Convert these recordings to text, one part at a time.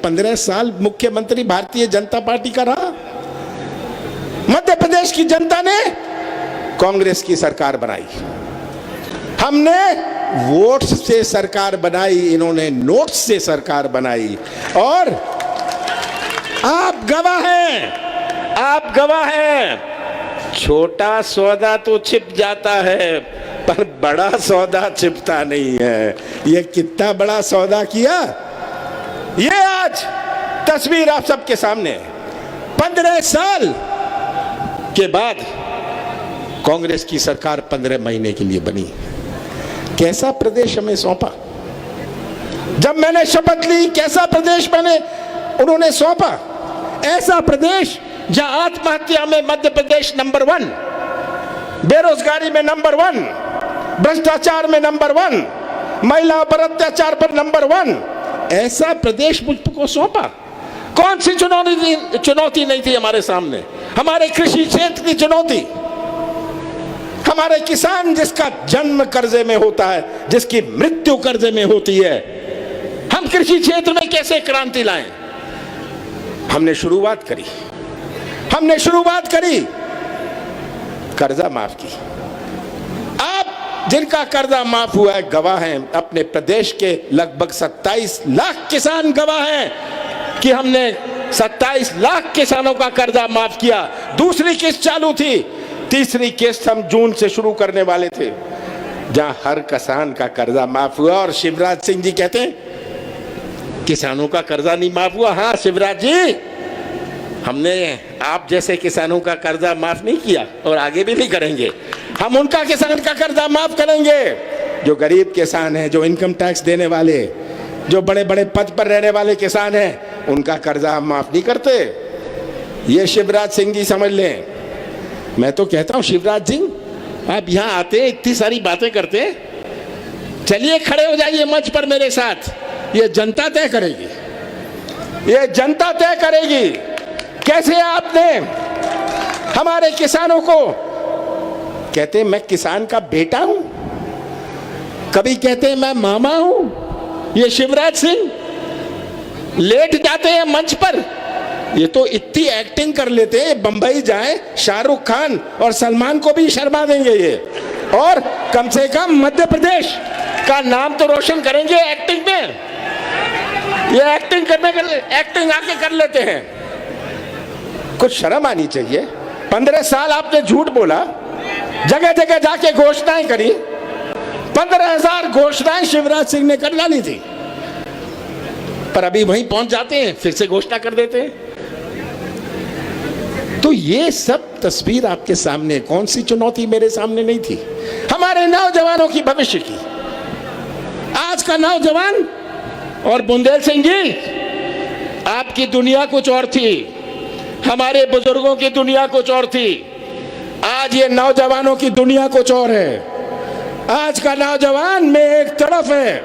15 साल मुख्यमंत्री भारतीय जनता पार्टी का रहा। मध्य प्रदेश की जनता ने कांग्रेस की सरकार बनाई, हमने वोट्स से सरकार बनाई, इन्होंने नोट्स से सरकार बनाई। और आप गवाह हैं, आप गवाह हैं। छोटा सौदा तो छिप जाता है पर बड़ा सौदा छिपता नहीं है। ये कितना बड़ा सौदा किया, ये आज तस्वीर आप सबके सामने है। 15 साल के बाद कांग्रेस की सरकार 15 महीने के लिए बनी। कैसा प्रदेश हमें सौंपा, जब मैंने शपथ ली कैसा प्रदेश उन्होंने सौंपा। ऐसा प्रदेश जहां आत्महत्या में मध्य प्रदेश नंबर 1, बेरोजगारी में नंबर 1, भ्रष्टाचार में नंबर 1, महिला पर अत्याचार पर नंबर 1, ऐसा प्रदेश मुझको सौंपा। कौन सी चुनौती नहीं थी हमारे सामने। हमारे कृषि क्षेत्र की चुनौती, हमारे किसान जिसका जन्म कर्जे में होता है, जिसकी मृत्यु कर्जे में होती है, हम कृषि क्षेत्र में कैसे क्रांति लाएं। हमने शुरुआत करी, कर्जा माफ की। आप जिनका कर्जा माफ हुआ है गवाह हैं, अपने प्रदेश के लगभग 27 लाख किसान गवाह हैं कि हमने 27 लाख किसानों का कर्जा माफ किया। दूसरी किस्त चालू थी, तीसरी किस्त हम जून से शुरू करने वाले थे, जहां हर किसान का कर्जा माफ हुआ। और शिवराज सिंह जी कहते हैं किसानों का कर्जा नहीं माफ हुआ। हाँ शिवराज जी, हमने आप जैसे किसानों का कर्जा माफ नहीं किया और आगे भी नहीं करेंगे। हम उनका किसान का कर्जा माफ करेंगे जो गरीब किसान है, जो इनकम टैक्स देने वाले, जो बड़े बड़े पद पर रहने वाले किसान हैं, उनका कर्जा हम माफ नहीं करते। ये शिवराज सिंह जी समझ लें। मैं तो कहता हूं शिवराज सिंह, आप यहां आते इतनी सारी बातें करते, चलिए खड़े हो जाइए मंच पर मेरे साथ। ये जनता तय करेगी, ये जनता तय करेगी कैसे आपने हमारे किसानों को। कहते मैं किसान का बेटा हूं, कभी कहते मैं मामा हूं। ये शिवराज सिंह लेट जाते हैं मंच पर, ये तो इतनी एक्टिंग कर लेते हैं, बंबई जाए शाहरुख खान और सलमान को भी शर्मा देंगे ये। और कम से कम मध्य प्रदेश का नाम तो रोशन करेंगे एक्टिंग में। ये एक्टिंग आके कर लेते हैं, कुछ शर्म आनी चाहिए। 15 साल आपने झूठ बोला, जगह जगह जाके घोषणाएं करी, 15,000 घोषणाएं शिवराज सिंह ने कर डाली थी, पर अभी वहीं पहुंच जाते हैं, फिर से घोषणा कर देते हैं। तो ये सब तस्वीर आपके सामने, कौन सी चुनौती मेरे सामने नहीं थी। हमारे नौजवानों की भविष्य की। आज का नौजवान और बुंदेल सिंह जी, आपकी दुनिया कुछ और थी, हमारे बुजुर्गों की दुनिया कुछ और थी। आज ये नौजवानों की दुनिया कुछ और है। आज का नौजवान में एक तरफ है,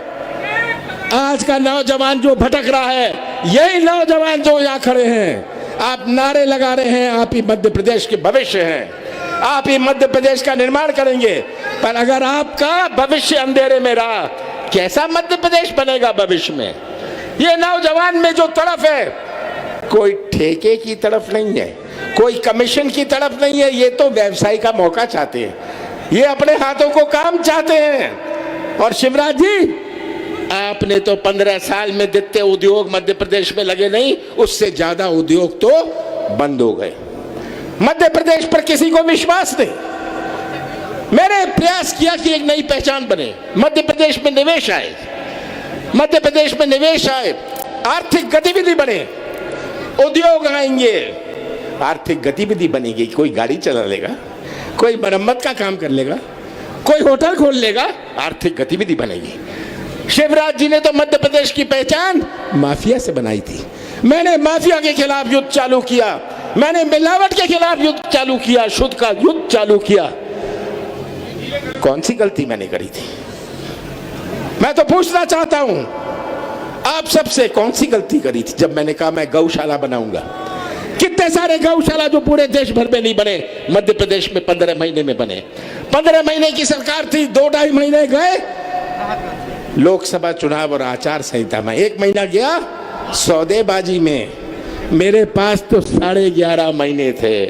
आज का नौजवान जो भटक रहा है, यही नौजवान जो यहाँ खड़े हैं। आप नारे लगा रहे हैं, आप ही मध्य प्रदेश के भविष्य हैं, आप ही मध्य प्रदेश का निर्माण करेंगे। पर अगर आपका भविष्य अंधेरे में रहा, कैसा मध्य प्रदेश बनेगा भविष्य में। ये नौजवान में जो तरफ है, कोई ठेके की तरफ नहीं है, कोई कमीशन की तरफ नहीं है, ये तो व्यवसाय का मौका चाहते हैं, ये अपने हाथों को काम चाहते हैं। और शिवराज जी, आपने तो 15 साल में जितने उद्योग मध्य प्रदेश में लगे नहीं, उससे ज्यादा उद्योग तो बंद हो गए। मध्य प्रदेश पर किसी को विश्वास नहीं। मैंने प्रयास किया कि एक नई पहचान बने, मध्य प्रदेश में निवेश आए, मध्य प्रदेश में निवेश आए, आर्थिक गतिविधि बने, उद्योग आएंगे, आर्थिक गतिविधि बनेगी। कोई गाड़ी चला लेगा, कोई मरम्मत का काम कर लेगा, कोई होटल खोल लेगा, आर्थिक गतिविधि बनेगी। शिवराज जी ने तो मध्य प्रदेश की पहचान माफिया से बनाई थी। मैंने माफिया के खिलाफ युद्ध चालू किया, मैंने मिलावट के खिलाफ युद्ध चालू किया, शुद्ध का युद्ध चालू किया। कौन सी गलती मैंने करी थी? मैं तो पूछना चाहता हूं आप सबसे, कौन सी गलती करी थी जब मैंने कहा मैं गौशाला बनाऊंगा? कितने सारे गौशाला जो पूरे देश भर में नहीं बने, मध्य प्रदेश में 15 महीने में बने। 15 महीने की सरकार थी, 2-2.5 महीने गए लोकसभा चुनाव और आचार संहिता में, 1 महीना गया सौदेबाजी में मेरे पास तो 11.5 महीने थे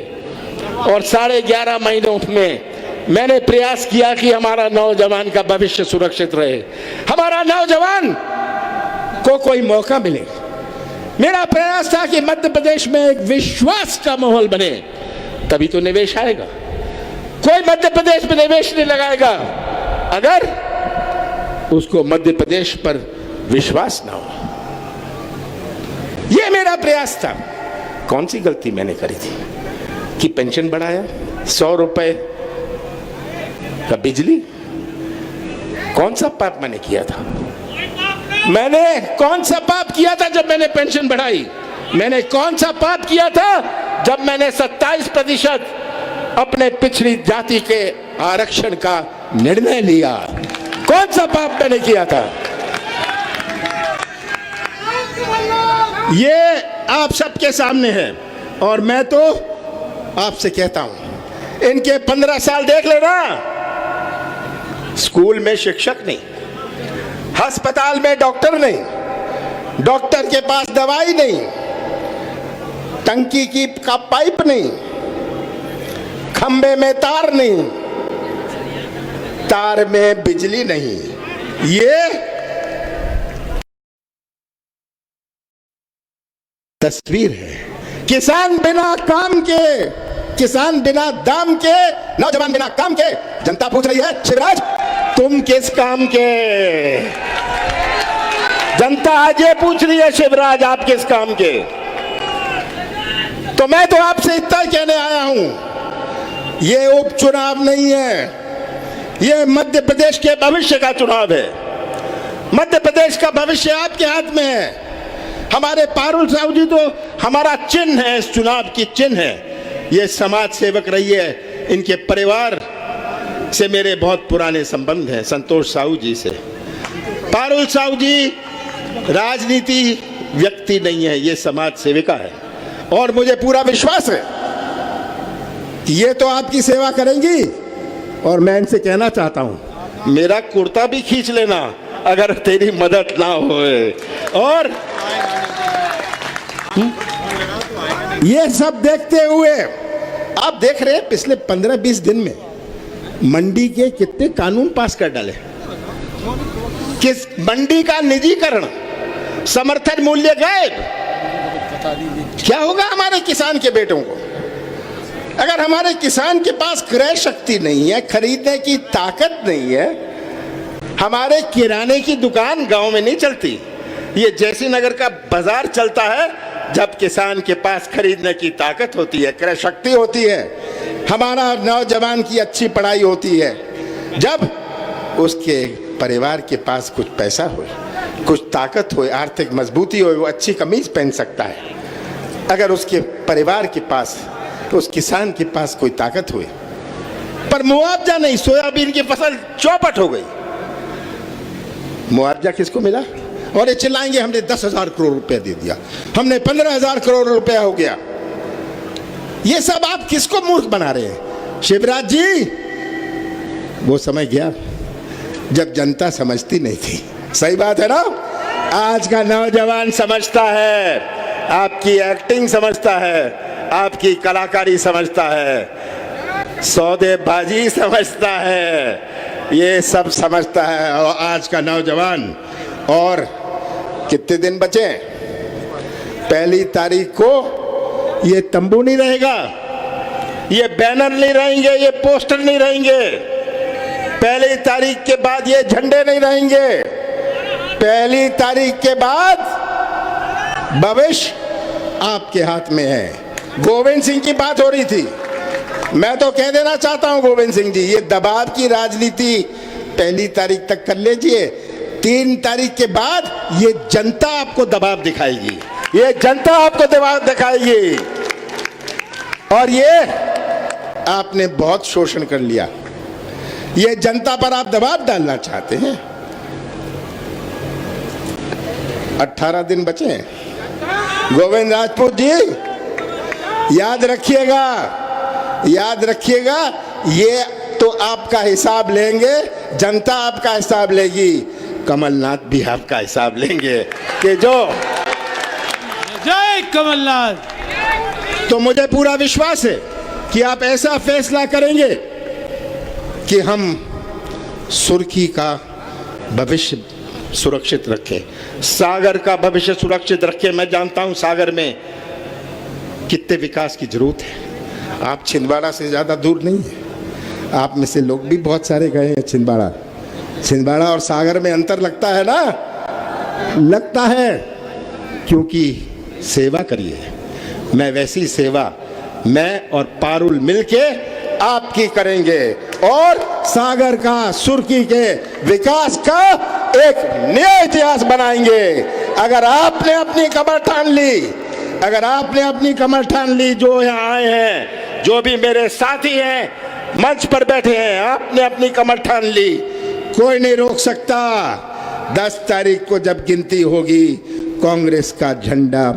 और 11.5 महीनों में मैंने प्रयास किया कि हमारा नौजवान का भविष्य सुरक्षित रहे, हमारा नौजवान को कोई मौका मिले। मेरा प्रयास था कि मध्य प्रदेश में एक विश्वास का माहौल बने, तभी तो निवेश आएगा। कोई मध्य प्रदेश में निवेश नहीं लगाएगा अगर उसको मध्य प्रदेश पर विश्वास ना हो। यह मेरा प्रयास था। कौन सी गलती मैंने करी थी कि पेंशन बढ़ाया, 100 रुपए का बिजली? कौन सा पाप मैंने किया था? मैंने कौन सा पाप किया था जब मैंने पेंशन बढ़ाई? मैंने कौन सा पाप किया था जब मैंने 27% अपने पिछड़ी जाति के आरक्षण का निर्णय लिया? कौन सा पाप मैंने किया था? ये आप सबके सामने है और मैं तो आपसे कहता हूं, इनके 15 साल देख लेना। स्कूल में शिक्षक नहीं, अस्पताल में डॉक्टर नहीं, डॉक्टर के पास दवाई नहीं, टंकी की का पाइप नहीं, खंबे में तार नहीं, तार में बिजली नहीं। ये तस्वीर है। किसान बिना काम के, किसान बिना दाम के, नौजवान बिना काम के। जनता पूछ रही है, शिवराज तुम किस काम के? जनता आज ये पूछ रही है, शिवराज आप किस काम के? तो मैं तो आपसे इतना कहने आया हूं, ये उपचुनाव नहीं है, ये मध्य प्रदेश के भविष्य का चुनाव है। मध्य प्रदेश का भविष्य आपके हाथ में है। हमारे पारुल साहू जी तो हमारा चिन्ह है, इस चुनाव की चिन्ह है। ये समाज सेवक रही है, इनके परिवार से मेरे बहुत पुराने संबंध हैं, संतोष साहू जी से। पारुल साहू जी राजनीति व्यक्ति नहीं है, ये समाज सेविका है और मुझे पूरा विश्वास है कि ये तो आपकी सेवा करेंगी। और मैं इनसे कहना चाहता हूं, मेरा कुर्ता भी खींच लेना अगर तेरी मदद ना होए। और ये सब देखते हुए आप देख रहे हैं, पिछले 15-20 दिन में मंडी के कितने कानून पास कर डाले। किस मंडी का निजीकरण, समर्थन मूल्य गायब। क्या होगा हमारे किसान के बेटों को? अगर हमारे किसान के पास क्रय शक्ति नहीं है, खरीदने की ताकत नहीं है, हमारे किराने की दुकान गांव में नहीं चलती। ये जैसी नगर का बाजार चलता है जब किसान के पास खरीदने की ताकत होती है, क्रय शक्ति होती है, हमारा नौजवान की अच्छी पढ़ाई होती है, जब उसके परिवार के पास कुछ पैसा हो, कुछ ताकत हो, आर्थिक मजबूती हो, वो अच्छी कमीज पहन सकता है। अगर उसके परिवार के पास, उस किसान के पास कोई ताकत हुई, पर मुआवजा नहीं, सोयाबीन की फसल चौपट हो गई, मुआवजा किसको मिला? और ये चिल्लाएंगे हमने 10,000 करोड़ रुपया दे दिया, हमने 15,000 करोड़ रुपया हो गया। ये सब आप किसको मूर्ख बना रहे हैं? शिवराज जी, वो समय गया जब जनता समझती नहीं थी। सही बात है ना? आज का नौजवान समझता है, आपकी एक्टिंग समझता है, आपकी कलाकारी समझता है, सौदेबाजी समझता है, ये सब समझता है। और आज का नौजवान, और कितने दिन बचे? 1 तारीख को ये तंबू नहीं रहेगा, ये बैनर नहीं रहेंगे, ये पोस्टर नहीं रहेंगे। 1 तारीख के बाद ये झंडे नहीं रहेंगे। 1 तारीख के बाद भविष्य आपके हाथ में है। गोविंद सिंह की बात हो रही थी, मैं तो कह देना चाहता हूं गोविंद सिंह जी, ये दबाव की राजनीति 1 तारीख तक कर लीजिए। 3 तारीख के बाद ये जनता आपको दबाव दिखाएगी, ये जनता आपको दबाव दिखाएगी। और ये आपने बहुत शोषण कर लिया, ये जनता पर आप दबाव डालना चाहते हैं। 18 दिन बचे हैं। गोविंद राजपूत जी, याद रखिएगा, याद रखिएगा, ये तो आपका हिसाब लेंगे, जनता आपका हिसाब लेगी, कमलनाथ भी आपका हिसाब लेंगे कि जो जय कमलनाथ। तो मुझे पूरा विश्वास है कि आप ऐसा फैसला करेंगे कि हम सुर्खी का भविष्य सुरक्षित रखें, सागर का भविष्य सुरक्षित रखें। मैं जानता हूं सागर में कितने विकास की जरूरत है। आप छिंदवाड़ा से ज़्यादा दूर नहीं है। आप में से लोग भी बहुत सारे गए हैं छिंदवाड़ा और सागर में अंतर लगता है ना, लगता है, क्योंकि सेवा करिए। मैं वैसी सेवा मैं और पारुल मिलके आपकी करेंगे और सागर का, सुर्खी के विकास का एक नया इतिहास बनाएंगे। अगर आपने अपनी कमर ठान ली, अगर आपने अपनी कमर ठान ली, जो यहाँ आए हैं, जो भी मेरे साथी हैं, मंच पर बैठे हैं, आपने अपनी कमर ठान ली, कोई नहीं रोक सकता। 10 तारीख को जब गिनती होगी, कांग्रेस का झंडा